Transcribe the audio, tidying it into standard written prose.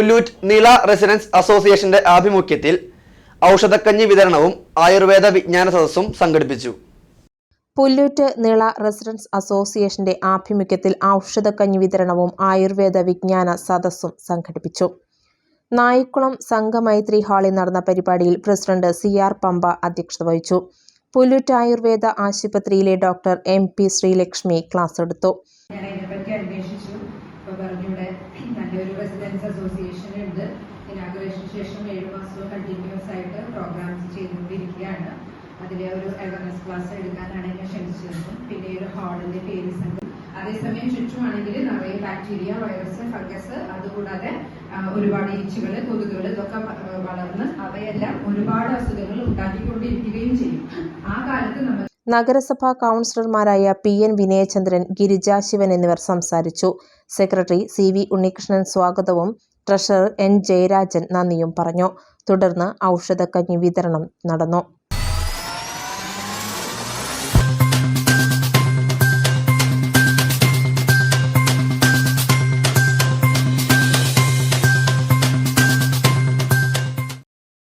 പുല്ലൂറ്റ് നീള റെസിഡൻസ് അസോസിയേഷന്റെ ആഭിമുഖ്യത്തിൽ ഔഷധക്കഞ്ഞി വിതരണവും ആയുർവേദ വിജ്ഞാന സദസ്സും സംഘടിപ്പിച്ചു. പുല്ലൂറ്റ് നീള റെസിഡൻസ് അസോസിയേഷന്റെ ആഭിമുഖ്യത്തിൽ ഔഷധക്കഞ്ഞി വിതരണവും ആയുർവേദ വിജ്ഞാന സദസ്സും സംഘടിപ്പിച്ചു. നായിക്കുളം സംഘമൈത്രി ഹാളിൽ നടന്ന പരിപാടിയിൽ പ്രസിഡന്റ് CR പമ്പ അധ്യക്ഷത വഹിച്ചു. പുല്ലൂറ്റ് ആയുർവേദ ആശുപത്രിയിലെ ഡോക്ടർ MP ശ്രീലക്ഷ്മി ക്ലാസ് എടുത്തു. നല്ലൊരു റെസിഡൻസ് അസോസിയേഷൻ ഉണ്ട്. ഇനാഗുറേഷന് ശേഷം 7 മാസം കണ്ടിന്യൂസ് ആയിട്ട് പ്രോഗ്രാംസ് ചെയ്തുകൊണ്ടിരിക്കുകയാണ്. അതിലെ ഒരു അവയർനെസ് ക്ലാസ് എടുക്കാനാണ് എന്നെ ക്ഷണിച്ചിരുന്നത്. പിന്നെ ഒരു ഹാളിന്റെ പേര് സംഘം. അതേസമയം ചുറ്റുമാണെങ്കിൽ നിറയെ ബാക്ടീരിയ, വൈറസ്, ഫംഗസ്, അതുകൂടാതെ ഒരുപാട് ഈച്ചകൾ, കൊതുകുകൾ ഇതൊക്കെ വളർന്ന് അവയെല്ലാം ഒരുപാട് അസുഖങ്ങൾ ഉണ്ടാക്കിക്കൊണ്ടിരിക്കുകയും ചെയ്യും. ആ കാലത്ത് നമ്മൾ നഗരസഭാ കൗൺസിലർമാരായ PN വിനയചന്ദ്രൻ, ഗിരിജ ശിവൻ എന്നിവർ സംസാരിച്ചു. സെക്രട്ടറി CV ഉണ്ണികൃഷ്ണൻ സ്വാഗതവും ട്രഷറർ N ജയരാജൻ നന്ദിയും പറഞ്ഞു. തുടർന്ന് ഔഷധക്കഞ്ഞി വിതരണം നടന്നു.